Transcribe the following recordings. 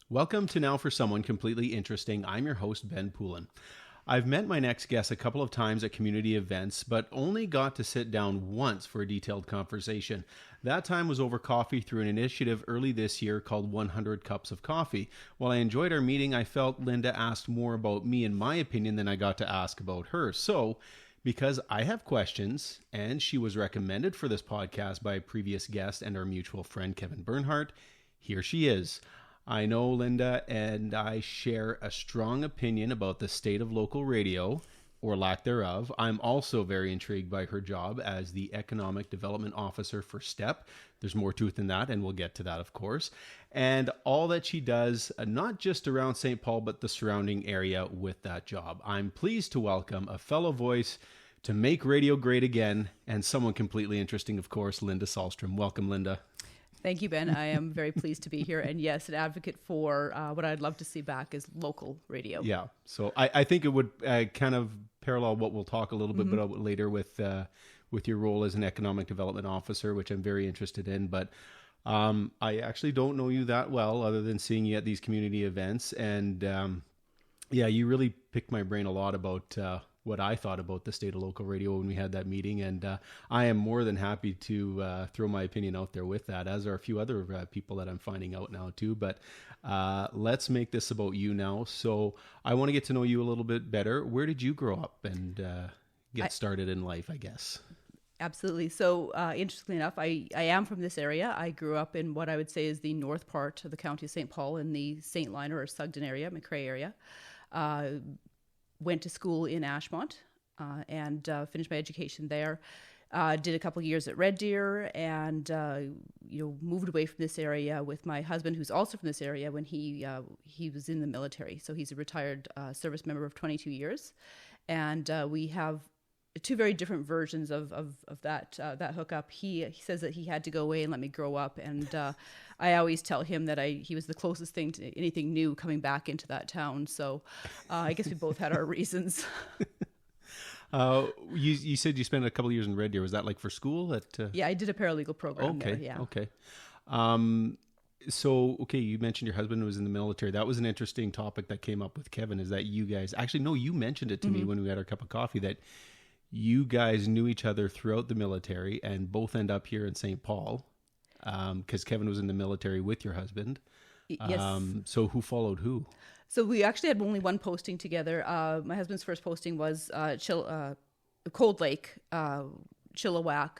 Welcome to Now for Someone Completely Interesting. I'm your host, Ben Poulin. I've met my next guest a couple of times at community events, but only got to sit down once for a detailed conversation. That time was over coffee through an initiative early this year called 100 Cups of Coffee. While I enjoyed our meeting, I felt Linda asked more about me and my opinion than I got to ask about her. So, because I have questions, and she was recommended for this podcast by a previous guest and our mutual friend, Kevin Bernhardt, here she is. I know Linda and I share a strong opinion about the state of local radio, or lack thereof. I'm also very intrigued by her job as the Economic Development Officer for STEP. There's more to it than that, and we'll get to that, of course. And all that she does, not just around St. Paul, but the surrounding area with that job. I'm pleased to welcome a fellow voice to make radio great again, and someone completely interesting, of course, Linda Salstrom. Welcome, Linda. Thank you, Ben. I am very pleased to be here. And yes, an advocate for what I'd love to see back is local radio. Yeah. So I think it would kind of parallel what we'll talk a little bit about later with your role as an economic development officer, which I'm very interested in. But I actually don't know you that well other than seeing you at these community events. And you really picked my brain a lot about what I thought about the state of local radio when we had that meeting. And I am more than happy to throw my opinion out there with that, as are a few other people that I'm finding out now too. But let's make this about you now. So I want to get to know you a little bit better. Where did you grow up and get started in life, I guess? Absolutely. So interestingly enough, I am from this area. I grew up in what I would say is the north part of the county of St. Paul in the St. Liner or Sugden area, McRae area. Went to school in Ashmont and finished my education there. Did a couple of years at Red Deer and moved away from this area with my husband, who's also from this area, when he was in the military. So he's a retired service member of 22 years. And we have two very different versions of that hookup. He says that he had to go away and let me grow up, and I always tell him that he was the closest thing to anything new coming back into that town. So I guess we both had our reasons. You said you spent a couple of years in Red Deer. Was that like for school? Yeah, I did a paralegal program there. Yeah. Okay. So, you mentioned your husband was in the military. That was an interesting topic that came up with Kevin, is that you guys, actually, no, you mentioned it to me when we had our cup of coffee, that you guys knew each other throughout the military and both end up here in St. Paul because Kevin was in the military with your husband. Yes. So who followed who? So we actually had only one posting together. My husband's first posting was Cold Lake, Chilliwack,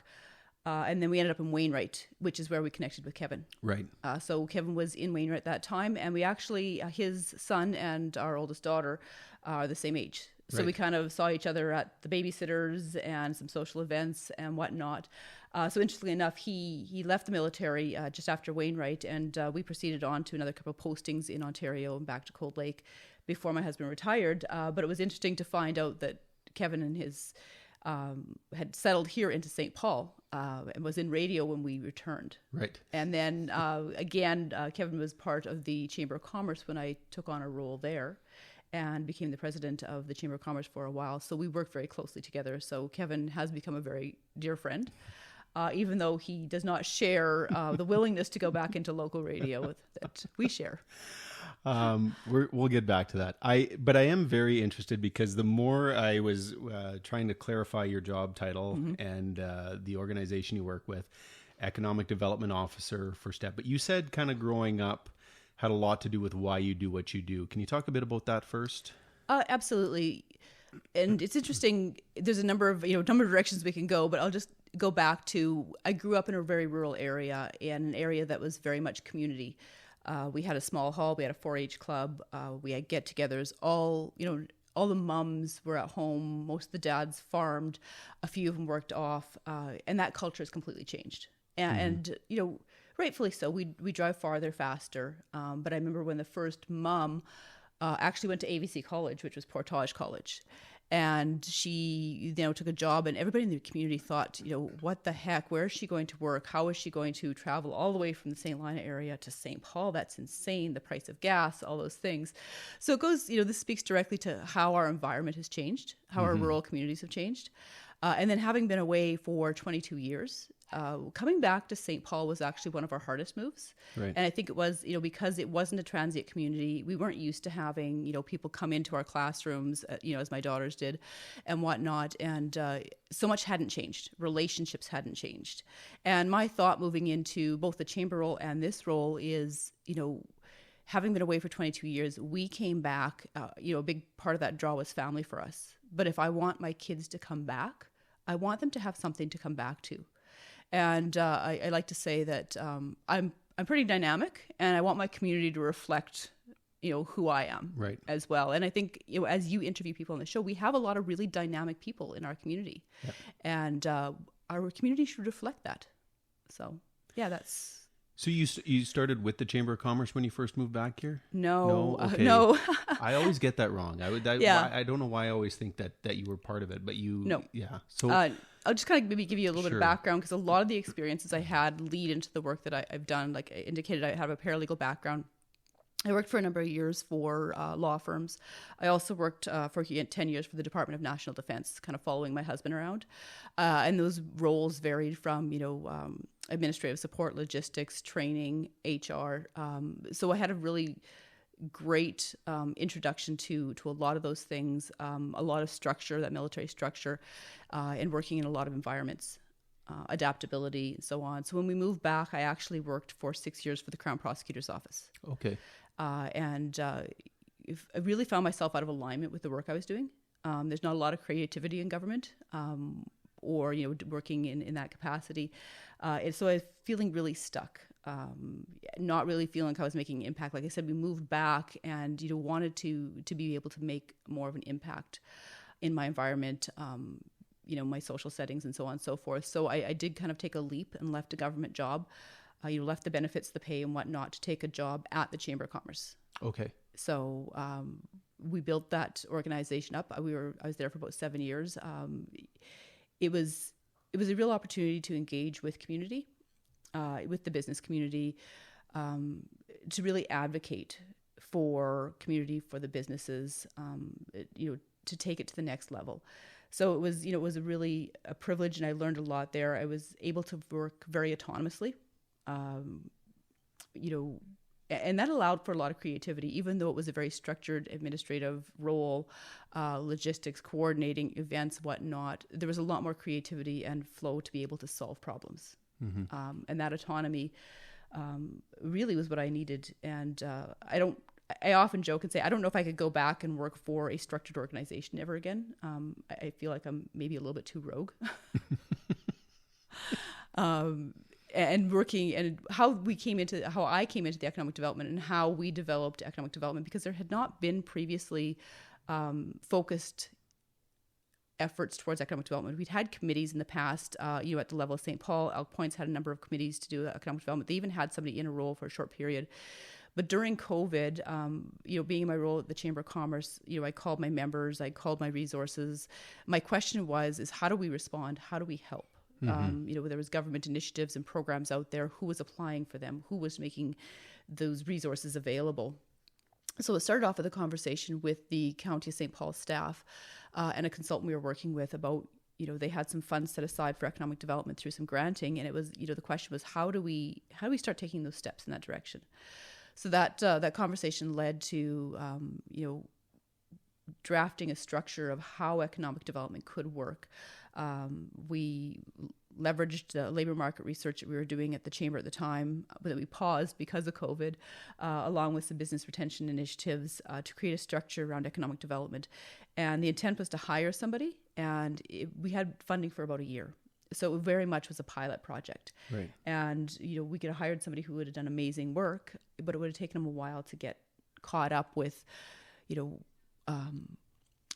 and then we ended up in Wainwright, which is where we connected with Kevin. Right. So Kevin was in Wainwright at that time, and we actually, his son and our oldest daughter are the same age. So we kind of saw each other at the babysitters and some social events and whatnot. So interestingly enough, he left the military just after Wainwright, and we proceeded on to another couple of postings in Ontario and back to Cold Lake before my husband retired. But it was interesting to find out that Kevin and his had settled here into St. Paul and was in radio when we returned. Right. And then again, Kevin was part of the Chamber of Commerce when I took on a role there, and became the president of the Chamber of Commerce for a while. So we worked very closely together. So Kevin has become a very dear friend, even though he does not share the willingness to go back into local radio that we share. We'll get back to that. But I am very interested because the more I was trying to clarify your job title and the organization you work with, Economic Development Officer for STEP. But you said kind of growing up had a lot to do with why you do what you do. Can you talk a bit about that first? Absolutely. And it's interesting. There's a number of directions we can go, but I'll just go back to, I grew up in a very rural area, in an area that was very much community. We had a small hall. We had a 4-H club. We had get-togethers. All the mums were at home. Most of the dads farmed. A few of them worked off. And that culture has completely changed. And rightfully so. We drive farther, faster. But I remember when the first mom actually went to AVC College, which was Portage College. And she, took a job, and everybody in the community thought, what the heck? Where is she going to work? How is she going to travel all the way from the St. Lina area to St. Paul? That's insane. The price of gas, all those things. So it goes, this speaks directly to how our environment has changed, how our rural communities have changed. And then having been away for 22 years, coming back to St. Paul was actually one of our hardest moves. Right. And I think it was, because it wasn't a transient community, we weren't used to having, people come into our classrooms, as my daughters did and whatnot. And so much hadn't changed. Relationships hadn't changed. And my thought moving into both the chamber role and this role is, having been away for 22 years, we came back, a big part of that draw was family for us. But if I want my kids to come back, I want them to have something to come back to. And I like to say that I'm pretty dynamic, and I want my community to reflect, who I am as well. And I think, as you interview people on the show, we have a lot of really dynamic people in our community. Yep. And our community should reflect that. So, yeah, that's... So you started with the Chamber of Commerce when you first moved back here? No. Okay. No. I always get that wrong. I don't know why I always think that you were part of it, but you... No. Yeah. So I'll just kind of maybe give you a little bit of background, because a lot of the experiences I had lead into the work that I've done. Like I indicated, I have a paralegal background. I worked for a number of years for law firms. I also worked for 10 years for the Department of National Defense, kind of following my husband around. And those roles varied from, administrative support, logistics, training, HR. So I had a really great introduction to a lot of those things, a lot of structure, that military structure, and working in a lot of environments. Adaptability and so on. So when we moved back, I actually worked for 6 years for the Crown Prosecutor's Office. Okay. And I really found myself out of alignment with the work I was doing. There's not a lot of creativity in government, or working in that capacity. And so I was feeling really stuck. Not really feeling like I was making an impact. Like I said, we moved back and wanted to be able to make more of an impact in my environment. My social settings and so on and so forth. So I did kind of take a leap and left a government job, left the benefits, the pay and whatnot, to take a job at the Chamber of Commerce. Okay. So we built that organization up. I was there for about 7 years. It was a real opportunity to engage with community, with the business community, to really advocate for community, for the businesses, to take it to the next level. So it was a privilege, and I learned a lot there. I was able to work very autonomously, and that allowed for a lot of creativity, even though it was a very structured administrative role, logistics, coordinating events, whatnot. There was a lot more creativity and flow to be able to solve problems. Mm-hmm. And that autonomy really was what I needed. And I often joke and say, I don't know if I could go back and work for a structured organization ever again. I feel like I'm maybe a little bit too rogue. And working, and how I came into the economic development and how we developed economic development, because there had not been previously focused efforts towards economic development. We'd had committees in the past, at the level of St. Paul. Elk Point's had a number of committees to do economic development. They even had somebody in a role for a short period. But during COVID, being in my role at the Chamber of Commerce, I called my members, I called my resources. My question is how do we respond? How do we help? Mm-hmm. There was government initiatives and programs out there. Who was applying for them? Who was making those resources available? So it started off with a conversation with the County of St. Paul staff and a consultant we were working with about, they had some funds set aside for economic development through some granting. And it was, the question was, how do we start taking those steps in that direction? So that conversation led to, drafting a structure of how economic development could work. We leveraged labor market research that we were doing at the Chamber at the time, but that we paused because of COVID, along with some business retention initiatives to create a structure around economic development. And the intent was to hire somebody, and we had funding for about a year. So it very much was a pilot project. Right. And, we could have hired somebody who would have done amazing work, but it would have taken them a while to get caught up with,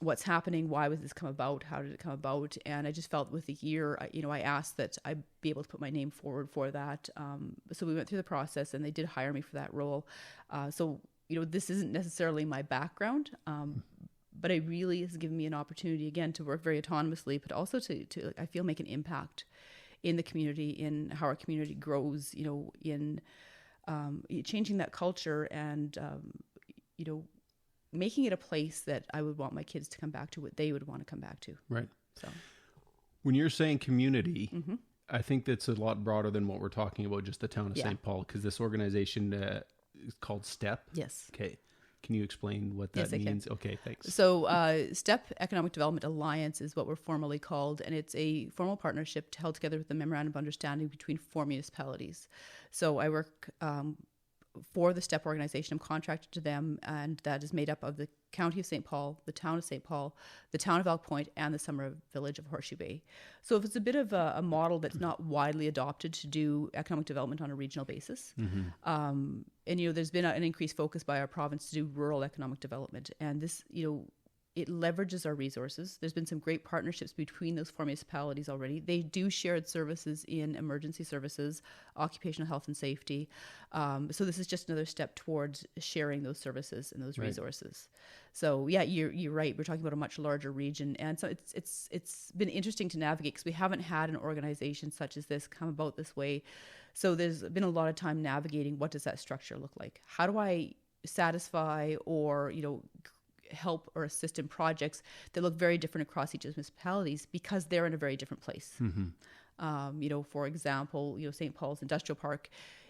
what's happening, why was this come about, how did it come about? And I just felt with a year, I asked that I be able to put my name forward for that. So we went through the process, and they did hire me for that role. So this isn't necessarily my background, but it really has given me an opportunity, again, to work very autonomously, but also to I feel, make an impact in the community, in how our community grows, in changing that culture and, making it a place that I would want my kids to come back to, what they would want to come back to. Right. So, when you're saying community, mm-hmm. I think that's a lot broader than what we're talking about, just the town of St. Paul, because this organization is called STEP. Yes. Okay. Can you explain what that means? Okay, thanks. So STEP Economic Development Alliance is what we're formally called, and it's a formal partnership held together with the Memorandum of Understanding between 4 municipalities. So I work for the STEP organization. I'm contracted to them, and that is made up of the County of St. Paul, the Town of St. Paul, the Town of Elk Point, and the summer village of Horseshoe Bay. So if it's a bit of a model that's not widely adopted to do economic development on a regional basis. And, there's been an increased focus by our province to do rural economic development. And this, it leverages our resources. There's been some great partnerships between those 4 municipalities already. They do shared services in emergency services, occupational health and safety. So this is just another step towards sharing those services and those resources. So yeah, you're right. We're talking about a much larger region, and so it's been interesting to navigate because we haven't had an organization such as this come about this way. So there's been a lot of time navigating what does that structure look like? How do I satisfy or help or assist in projects that look very different across each of the municipalities because they're in a very different place. For example, St. Paul's Industrial Park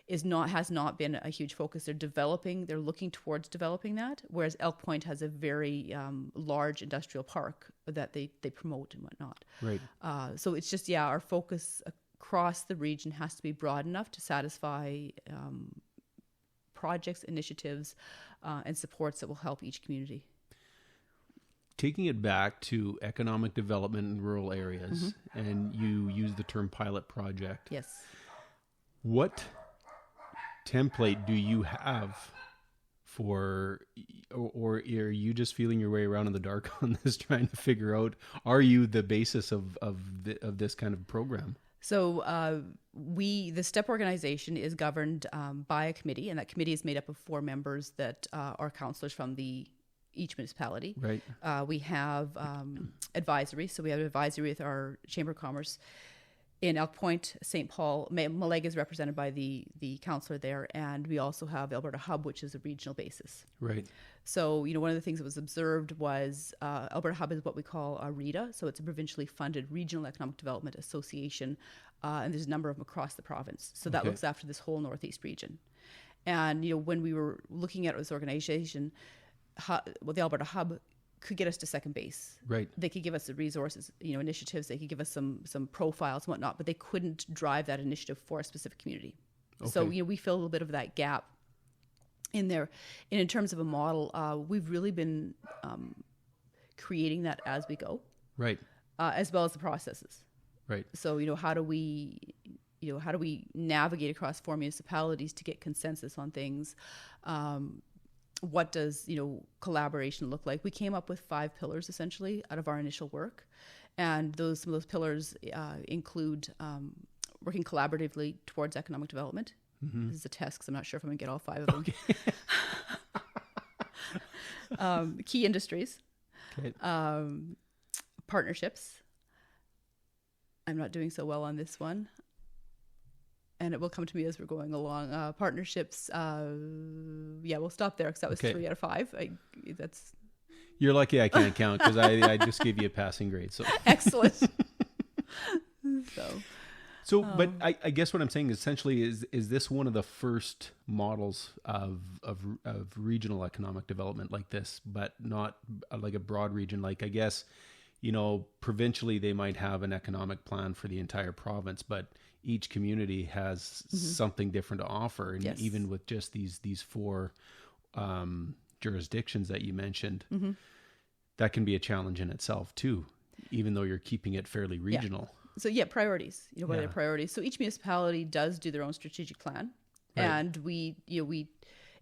has not been a huge focus. They're looking towards developing that, whereas Elk Point has a very large industrial park that they promote and whatnot. Right. So it's just, our focus across the region has to be broad enough to satisfy projects, initiatives, and supports that will help each community. Taking it back to economic development in rural areas, and you use the term pilot project. Yes. What template do you have for, or are you just feeling your way around in the dark on this, trying to figure out, are you the basis of this kind of program? So the STEP organization is governed by a committee, and that committee is made up of 4 members that are councillors from each municipality. Right. We have advisory. So we have advisory with our Chamber of Commerce in Elk Point, St. Paul. Malega is represented by the councillor there. And we also have Alberta Hub, which is a regional basis. Right. So, one of the things that was observed was Alberta Hub is what we call a REDA. So it's a provincially funded regional economic development association. And there's a number of them across the province. So that looks after this whole Northeast region. And, when we were looking at this organization, the Alberta Hub could get us to second base. Right. They could give us the resources, initiatives. They could give us some profiles and whatnot, but they couldn't drive that initiative for a specific community. Okay. So, we fill a little bit of that gap in there. And in terms of a model, we've really been creating that as we go. Right. As well as the processes. Right. So, how do we navigate across 4 municipalities to get consensus on things? What does, collaboration look like? We came up with 5 pillars essentially out of our initial work. And some of those pillars include working collaboratively towards economic development. This is a test because I'm not sure if I'm going to get all 5 of them. Okay. Key industries. Okay. Partnerships. I'm not doing so well on this one. And it will come to me as we're going along. Partnerships, we'll stop there because that was 3 out of 5. You're lucky I can't count because I just gave you a passing grade. So excellent. But I guess what I'm saying essentially is this one of the first models of regional economic development like this, but not like a broad region. Like I guess, provincially they might have an economic plan for the entire province, but each community has something different to offer. And even with just these 4 jurisdictions that you mentioned, that can be a challenge in itself too, even though you're keeping it fairly regional. So priorities, what are the priorities? So each municipality does do their own strategic plan. Right. And we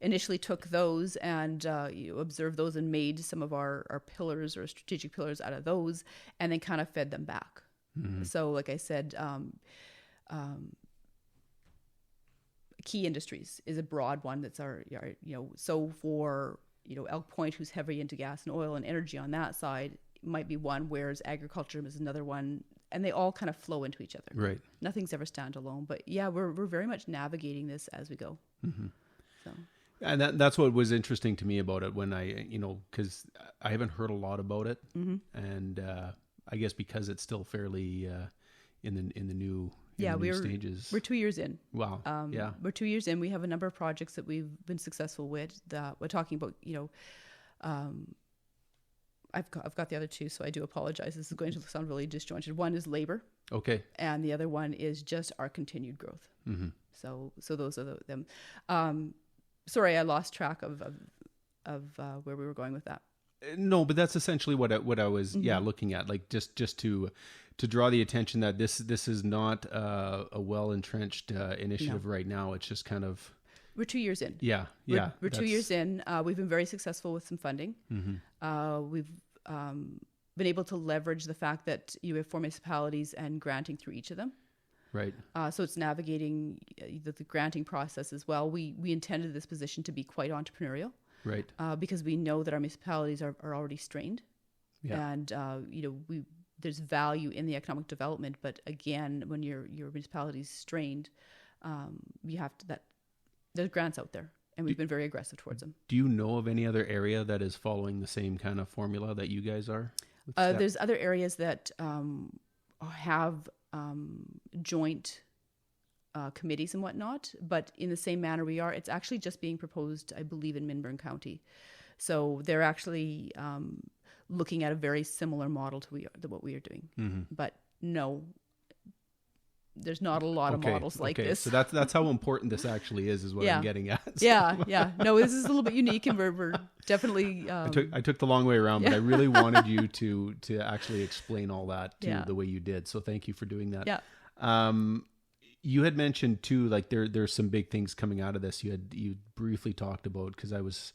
initially took those and observed those and made some of our pillars or strategic pillars out of those and then kind of fed them back. So like I said, key industries is a broad one. That's our so for, Elk Point, who's heavy into gas and oil and energy on that side, might be one, whereas agriculture is another one. And they all kind of flow into each other. Right. Nothing's ever standalone. But we're very much navigating this as we go. So. And that's what was interesting to me about it when I, because I haven't heard a lot about it. And I guess because it's still fairly in the new in Yeah, the new stages? we're 2 years in. Wow. Yeah. We're 2 years in. We have a number of projects that we've been successful with. We're talking about, I've got the other two, so I do apologize. This is going to sound really disjointed. One is labor. Okay. And the other one is just our continued growth. Mm-hmm. So those are them. Sorry, I lost track of where we were going with that. No, but that's essentially what I was looking at, like just to draw the attention that this is not a well entrenched initiative right now. It's just kind of, we're 2 years in. Yeah. We're 2 years in. We've been very successful with some funding. Mm-hmm. We've been able to leverage the fact that you have 4 municipalities and granting through each of them. Right. So it's navigating the granting process as well. We intended this position to be quite entrepreneurial. Right. Because we know that our municipalities are already strained. Yeah. And, there's value in the economic development. But again, when your municipality is strained, you have to, there's grants out there. And we've been very aggressive towards them. Do you know of any other area that is following the same kind of formula that you guys are? There's other areas that have joint committees and whatnot, but in the same manner we are. It's actually just being proposed, I believe, in Minburn County. So they're actually looking at a very similar model to what we are doing. Mm-hmm. But no, there's not a lot of models like this. So that's how important this actually is what I'm getting at. So. Yeah. No, this is a little bit unique, and we're definitely. I took the long way around, but I really wanted you to actually explain all that the way you did. So thank you for doing that. Yeah. You had mentioned too, like there's some big things coming out of this. You briefly talked about, because I was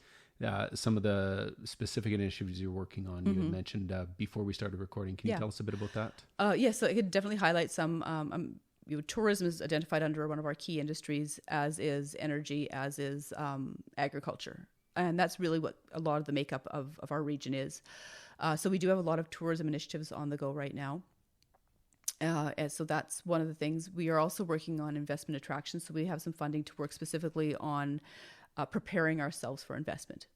some of the specific initiatives you're working on. You had mentioned before we started recording. Can you tell us a bit about that? Yes, so I could definitely highlight some. Tourism is identified under one of our key industries, as is energy, as is agriculture. And that's really what a lot of the makeup of our region is. So we do have a lot of tourism initiatives on the go right now. And so that's one of the things. We are also working on investment attraction. So we have some funding to work specifically on preparing ourselves for investment.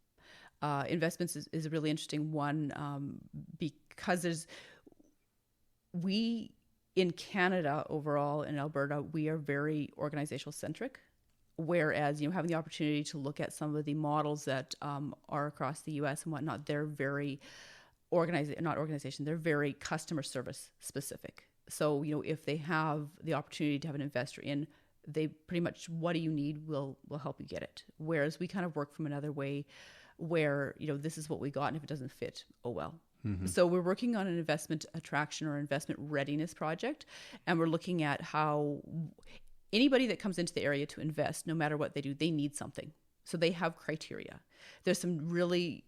Investments is a really interesting one because in Canada overall, in Alberta, we are very organizational centric. Whereas, having the opportunity to look at some of the models that are across the U.S. and whatnot, they're very they're very customer service specific. So, if they have the opportunity to have an investor in, they pretty much, what do you need, will help you get it. Whereas we kind of work from another way where, this is what we got, and if it doesn't fit, oh well. Mm-hmm. So we're working on an investment attraction or investment readiness project, and we're looking at how anybody that comes into the area to invest, no matter what they do, they need something. So they have criteria. There's some really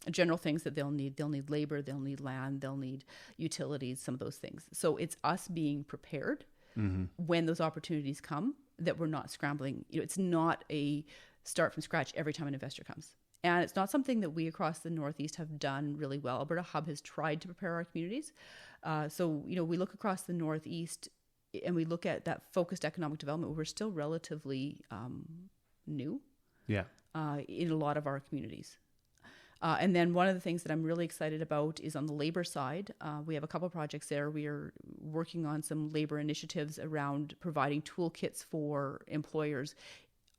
general things that they'll need. They'll need labor, they'll need land, they'll need utilities, some of those things. So it's us being prepared when those opportunities come, that we're not scrambling. It's not a start from scratch every time an investor comes. And it's not something that we across the Northeast have done really well. Alberta Hub has tried to prepare our communities. So we look across the Northeast and we look at that focused economic development. We're still relatively new in a lot of our communities. And then one of the things that I'm really excited about is on the labor side. We have a couple of projects there. We are working on some labor initiatives around providing toolkits for employers.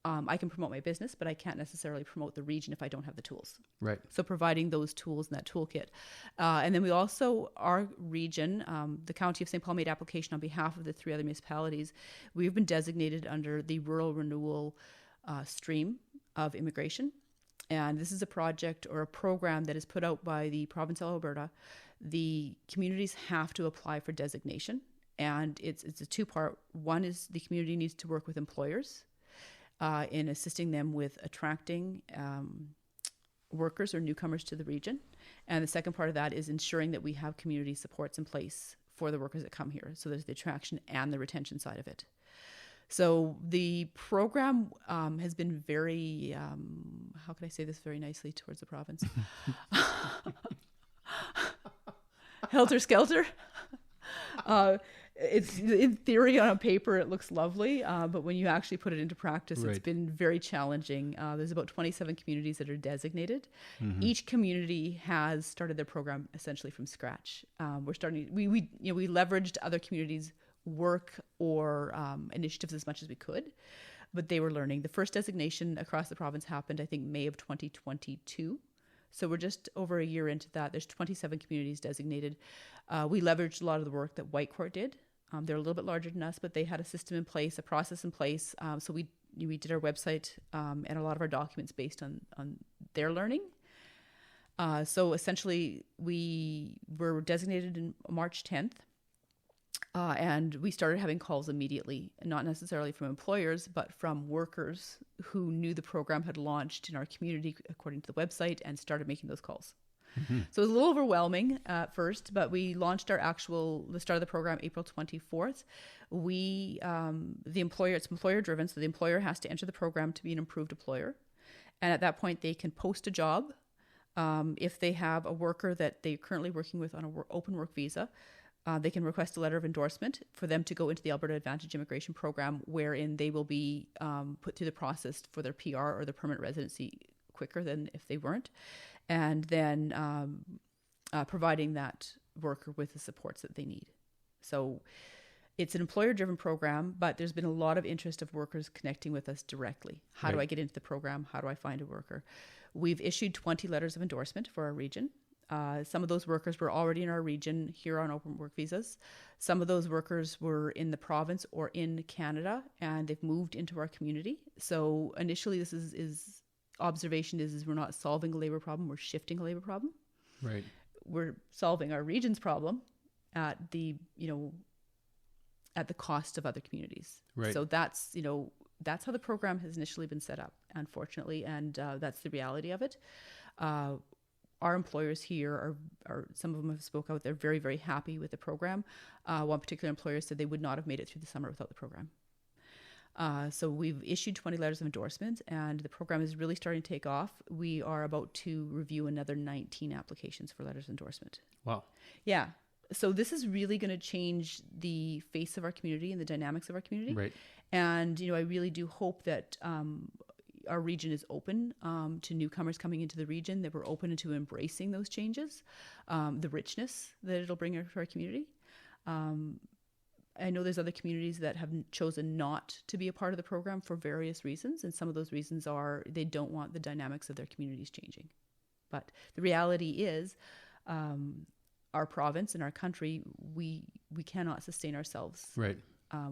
I can promote my business, but I can't necessarily promote the region if I don't have the tools. Right. So providing those tools and that toolkit. And then we also, our region, the County of St. Paul made application on behalf of the 3 other municipalities. We've been designated under the Rural Renewal stream of immigration. And this is a project or a program that is put out by the province of Alberta. The communities have to apply for designation. And it's a 2-part. One is the community needs to work with employers in assisting them with attracting workers or newcomers to the region. And the second part of that is ensuring that we have community supports in place for the workers that come here. So there's the attraction and the retention side of it. So the program has been very, how can I say this very nicely towards the province? Helter-skelter. It's in theory on a paper it looks lovely, but when you actually put it into practice, It's been very challenging. There's about 27 communities that are designated. Mm-hmm. Each community has started their program essentially from scratch. We leveraged other communities' work or initiatives as much as we could, but they were learning. The first designation across the province happened, I think, May of 2022. So we're just over a year into that. There's 27 communities designated. We leveraged a lot of the work that Whitecourt did. They're a little bit larger than us, but they had a system in place, a process in place. So we did our website and a lot of our documents based on their learning. So essentially, we were designated in March 10th. And we started having calls immediately, not necessarily from employers, but from workers who knew the program had launched in our community according to the website and started making those calls. Mm-hmm. So it was a little overwhelming at first, but we launched the start of the program April 24th. The employer, it's employer driven, so the employer has to enter the program to be an approved employer. And at that point, they can post a job. If they have a worker that they're currently working with on an open work visa, they can request a letter of endorsement for them to go into the Alberta Advantage Immigration Program, wherein they will be put through the process for their PR or their permanent residency quicker than if they weren't. And then providing that worker with the supports that they need. So it's an employer-driven program, but there's been a lot of interest of workers connecting with us directly. How do I get into the program? How do I find a worker? We've issued 20 letters of endorsement for our region. Some of those workers were already in our region here on open work visas. Some of those workers were in the province or in Canada, and they've moved into our community. So initially, this is observation is we're not solving a labor problem, we're shifting a labor problem. Right. We're solving our region's problem at the cost of other communities. Right. So that's how the program has initially been set up, unfortunately, and that's the reality of it. Our employers here are some of them have spoke out. They're very, very happy with the program. One particular employer said they would not have made it through the summer without the program. So we've issued 20 letters of endorsement, and the program is really starting to take off. We are about to review another 19 applications for letters of endorsement. Wow. Yeah. So this is really going to change the face of our community and the dynamics of our community. Right. And, I really do hope that our region is open to newcomers coming into the region, that we're open to embracing those changes, the richness that it'll bring to our community. I know there's other communities that have chosen not to be a part of the program for various reasons, and some of those reasons are they don't want the dynamics of their communities changing. But the reality is, our province and our country, we cannot sustain ourselves. Right.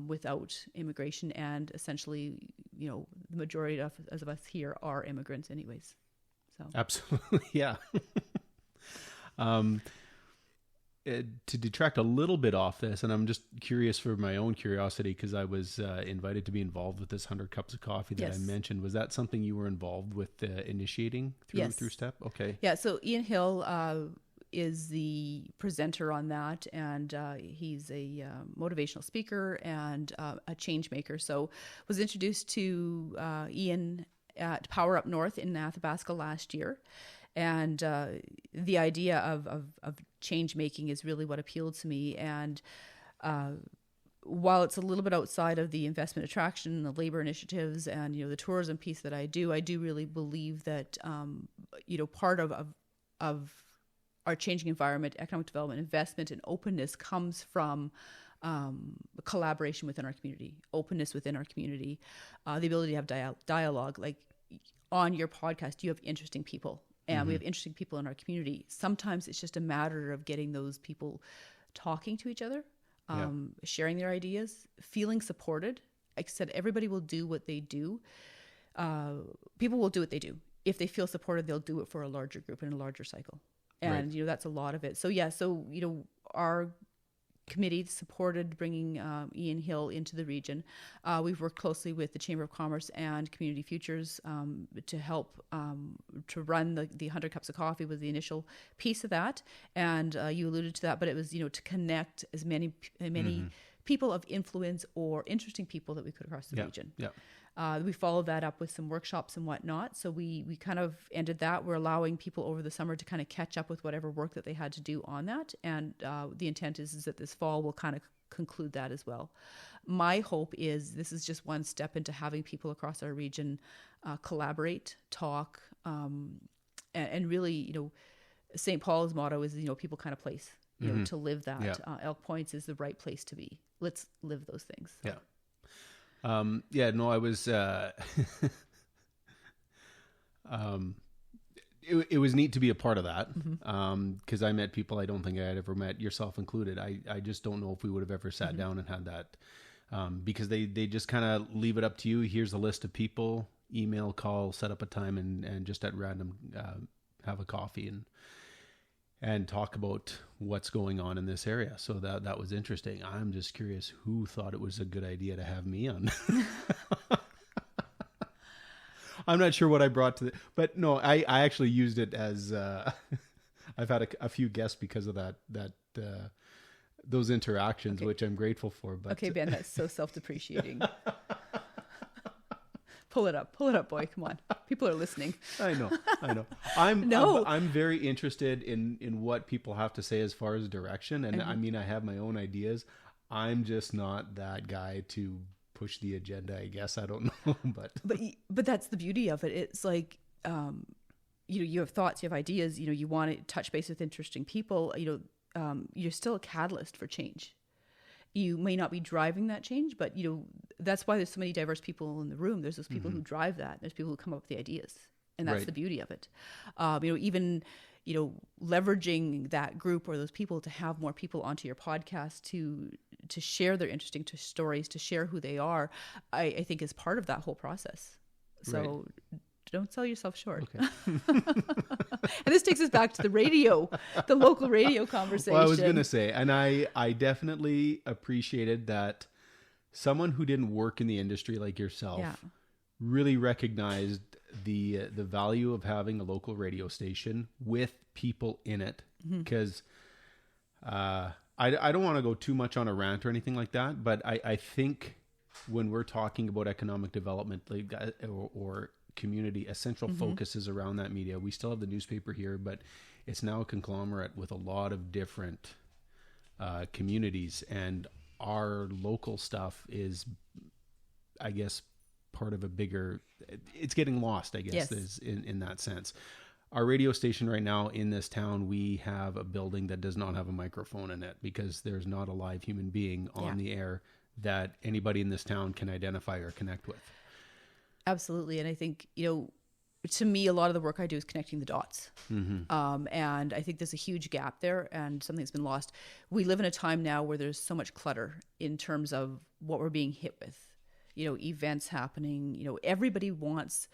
Without immigration, and essentially, the majority of us here are immigrants anyways. So absolutely. Yeah. To detract a little bit off this, and I'm just curious for my own curiosity, because I was invited to be involved with this 100 Cups of Coffee that I mentioned. Was that something you were involved with initiating through STEP? Okay. Yeah. So Ian Hill is the presenter on that, and he's a motivational speaker and a change maker. So was introduced to Ian at Power Up North in Athabasca last year, and the idea of change making is really what appealed to me. And while it's a little bit outside of the investment attraction, the labor initiatives, and the tourism piece that I do really believe that part of our changing environment, economic development, investment, and openness comes from collaboration within our community, openness within our community, the ability to have dialogue. Like on your podcast, you have interesting people, and we have interesting people in our community. Sometimes it's just a matter of getting those people talking to each other, sharing their ideas, feeling supported. Like I said, everybody will do what they do. People will do what they do. If they feel supported, they'll do it for a larger group in a larger cycle. And, that's a lot of it. So, our committee supported bringing Ian Hill into the region. We've worked closely with the Chamber of Commerce and Community Futures to help to run the 100 Cups of Coffee was the initial piece of that. And you alluded to that, but it was, to connect as many people of influence or interesting people that we could across the region. Yeah. We followed that up with some workshops and whatnot. So we kind of ended that. We're allowing people over the summer to kind of catch up with whatever work that they had to do on that. And the intent is that this fall we'll kind of conclude that as well. My hope is this is just one step into having people across our region collaborate, talk, and really, St. Paul's motto is, people kind of place. you know, to live that. Yeah. Elk Points is the right place to be. Let's live those things. Yeah. No, I was, it was neat to be a part of that. Cause I met people I don't think I had ever met, yourself included. I just don't know if we would have ever sat down and had that, because they just kind of leave it up to you. Here's a list of people, email, call, set up a time, and just at random, have a coffee and talk about what's going on in this area. So that was interesting. I'm just curious who thought it was a good idea to have me on. I'm not sure what I brought to but no, I actually used it as, I've had a few guests because of that, those interactions, which I'm grateful for. But okay, Ben, that's so self-depreciating. Pull it up, boy. Come on. People are listening. I know. I'm very interested in what people have to say as far as direction. And I mean, I have my own ideas. I'm just not that guy to push the agenda, I guess. I don't know, but that's the beauty of it. It's like, you have thoughts, you have ideas, you want to touch base with interesting people, you're still a catalyst for change. You may not be driving that change, but that's why there's so many diverse people in the room. There's those people who drive that. There's people who come up with the ideas, and that's the beauty of it. Even leveraging that group or those people to have more people onto your podcast to share their interesting stories, to share who they are, I think is part of that whole process. So don't sell yourself short. Okay. And this takes us back to the local radio conversation. Well, I was going to say, and I definitely appreciated that someone who didn't work in the industry like yourself really recognized the value of having a local radio station with people in it. Because I don't want to go too much on a rant or anything like that, but I think when we're talking about economic development or community, a central focus is around that media. We still have the newspaper here, but it's now a conglomerate with a lot of different communities, and our local stuff is, I guess, part of a bigger, it's getting lost, I guess, is in that sense. Our radio station right now in this town, we have a building that does not have a microphone in it because there's not a live human being on the air that anybody in this town can identify or connect with. Absolutely. And I think, to me, a lot of the work I do is connecting the dots. And I think there's a huge gap there and something that's been lost. We live in a time now where there's so much clutter in terms of what we're being hit with, events happening, everybody wants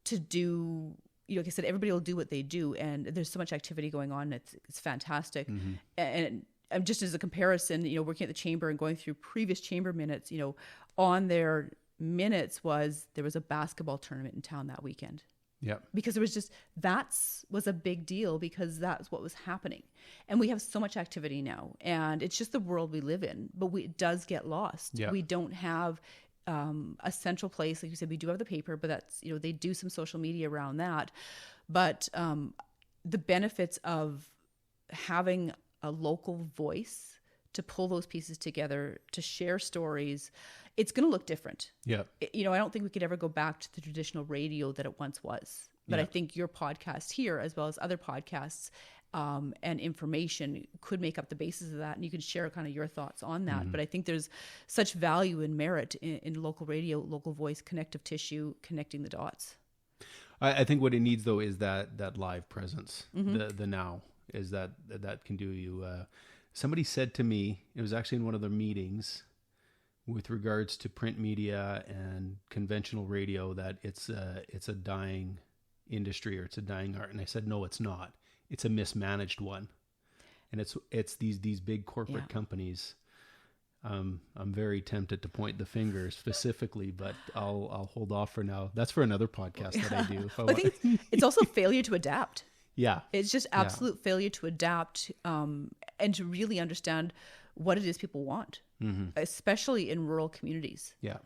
to do, like I said, everybody will do what they do. And there's so much activity going on. It's fantastic. And just as a comparison, working at the chamber and going through previous chamber minutes, on their minutes there was a basketball tournament in town that weekend. Yeah. Because it was was a big deal because that's what was happening. And we have so much activity now, and it's just the world we live in, but it does get lost. Yeah. We don't have a central place. Like you said, we do have the paper, but that's, they do some social media around that. But the benefits of having a local voice to pull those pieces together, to share stories, it's going to look different. Yeah. I don't think we could ever go back to the traditional radio that it once was. But I think your podcast here, as well as other podcasts and information, could make up the basis of that. And you can share kind of your thoughts on that. But I think there's such value and merit in local radio, local voice, connective tissue, connecting the dots. I think what it needs, though, is that live presence. The now is that can do you. Somebody said to me, it was actually in one of the meetings with regards to print media and conventional radio, that it's a dying industry or it's a dying art. And I said, no, it's not. It's a mismanaged one. And it's these big corporate companies. I'm very tempted to point the finger specifically, but I'll hold off for now. That's for another podcast that I do. I think it's also failure to adapt. Yeah. It's just absolute failure to adapt and to really understand what it is people want, especially in rural communities. Yeah.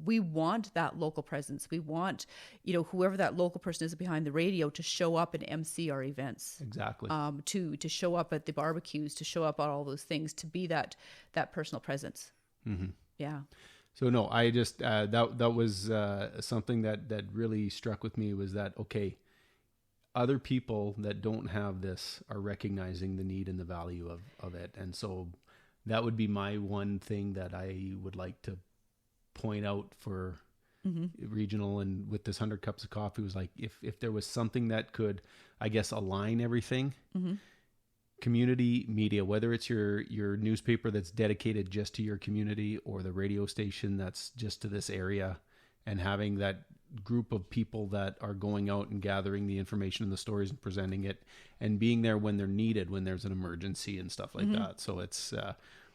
We want that local presence. We want, whoever that local person is behind the radio to show up and MC our events. Exactly. To show up at the barbecues, to show up on all those things, to be that personal presence. Yeah. So no, I just, that was something that really struck with me, was that, okay, other people that don't have this are recognizing the need and the value of it. And so that would be my one thing that I would like to point out for regional, and with this 100 cups of coffee, was like, if there was something that could, I guess, align everything, community media, whether it's your newspaper that's dedicated just to your community, or the radio station that's just to this area, and having that group of people that are going out and gathering the information and the stories and presenting it, and being there when they're needed, when there's an emergency and stuff like that. So it's,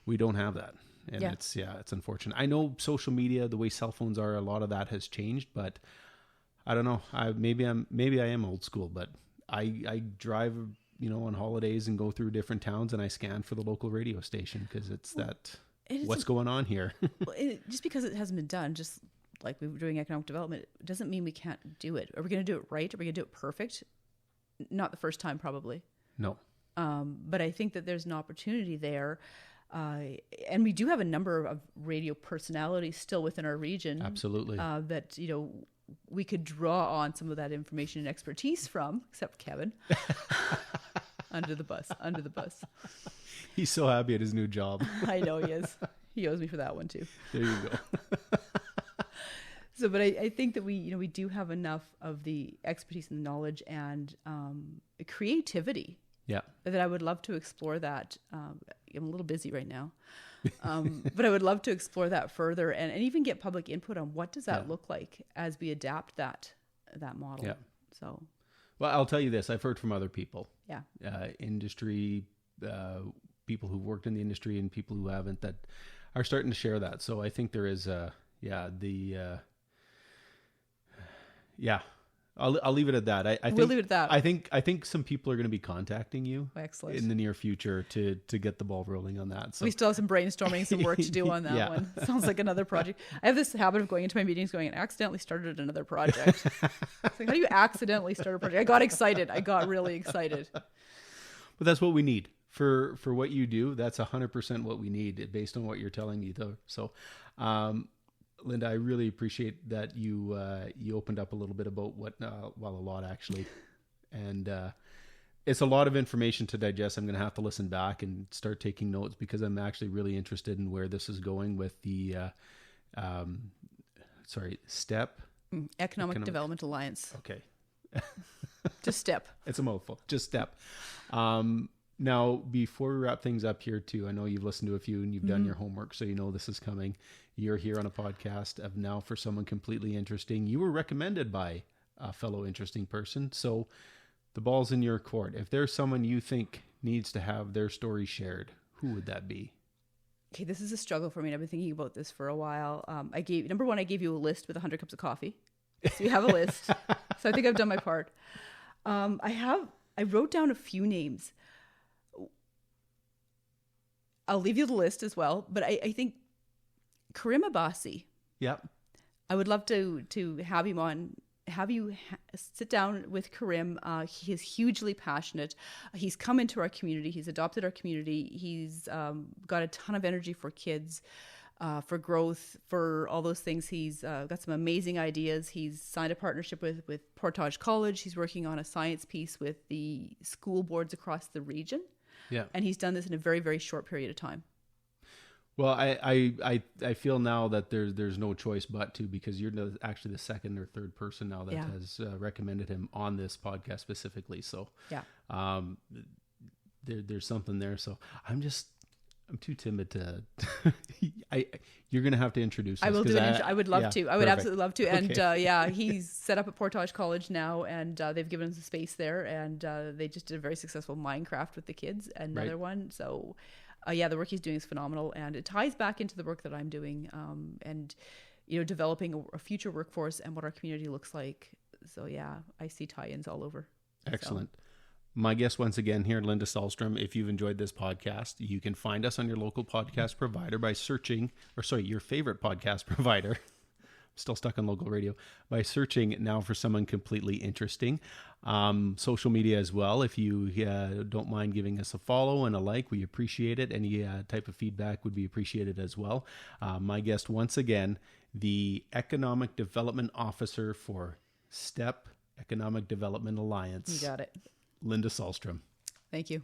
we don't have that. And it's unfortunate. I know social media, the way cell phones are, a lot of that has changed, but I don't know. Maybe I am old school, but I drive, on holidays and go through different towns, and I scan for the local radio station, because it's what's going on here. Just because it hasn't been done, just like we were doing economic development, it doesn't mean we can't do it. Are we going to do it right? Are we going to do it perfect? Not the first time, probably. No. But I think that there's an opportunity there. And we do have a number of radio personalities still within our region. Absolutely. That, we could draw on some of that information and expertise from, except Kevin. Under the bus. He's so happy at his new job. I know he is. He owes me for that one too. There you go. So, but I think that we do have enough of the expertise and knowledge and creativity. Yeah. That I would love to explore that. I'm a little busy right now. But I would love to explore that further and even get public input on what does that look like as we adapt that model. Yeah. So. Well, I'll tell you this. I've heard from other people. Yeah. Industry, people who've worked in the industry and people who haven't, that are starting to share that. So I think there is I'll leave it at that. We'll leave it at that. I think some people are going to be contacting you in the near future to get the ball rolling on that. So we still have some brainstorming, some work to do on that one. Sounds like another project. I have this habit of going into my meetings going, I accidentally started another project. It's like, how do you accidentally start a project? I got excited. I got really excited. But that's what we need for what you do. That's 100% what we need based on what you're telling me though. So, Linda, I really appreciate that you opened up a little bit about a lot actually, and it's a lot of information to digest. I'm going to have to listen back and start taking notes, because I'm actually really interested in where this is going with the STEP Economic Development Alliance. Okay, just STEP. It's a mouthful. Just STEP. Now, before we wrap things up here too, I know you've listened to a few and you've done your homework, so you know this is coming. You're here on a podcast of Now for Someone Completely Interesting. You were recommended by a fellow interesting person, so the ball's in your court. If there's someone you think needs to have their story shared, who would that be? Okay, this is a struggle for me. I've been thinking about this for a while. I gave you a list with 100 cups of coffee. So you have a list. So I think I've done my part. I wrote down a few names. I'll leave you the list as well, but I think Karim Abbasi. Yep. I would love to have him on, sit down with Karim. He is hugely passionate. He's come into our community. He's adopted our community. He's got a ton of energy for kids, for growth, for all those things. He's got some amazing ideas. He's signed a partnership with Portage College. He's working on a science piece with the school boards across the region. Yeah. And he's done this in a very, very short period of time. Well, I feel now that there's no choice but to, because you're actually the second or third person now that has recommended him on this podcast specifically. So there's something there. So I'm too timid to. You're going to have to introduce us. I will do it. I would love to. I would perfect. absolutely love to. Okay. And he's set up at Portage College now, and they've given us a space there, and they just did a very successful Minecraft with the kids, another one. So, the work he's doing is phenomenal, and it ties back into the work that I'm doing, and developing a future workforce and what our community looks like. So I see tie-ins all over. Excellent. So. My guest once again here, Linda Salstrom. If you've enjoyed this podcast, you can find us on your local podcast provider by searching, your favorite podcast provider. I'm still stuck on local radio. By searching Now for Someone Completely Interesting. Social media as well. If you don't mind giving us a follow and a like, we appreciate it. Any type of feedback would be appreciated as well. My guest once again, the Economic Development Officer for STEP Economic Development Alliance. You got it. Linda Salstrom. Thank you.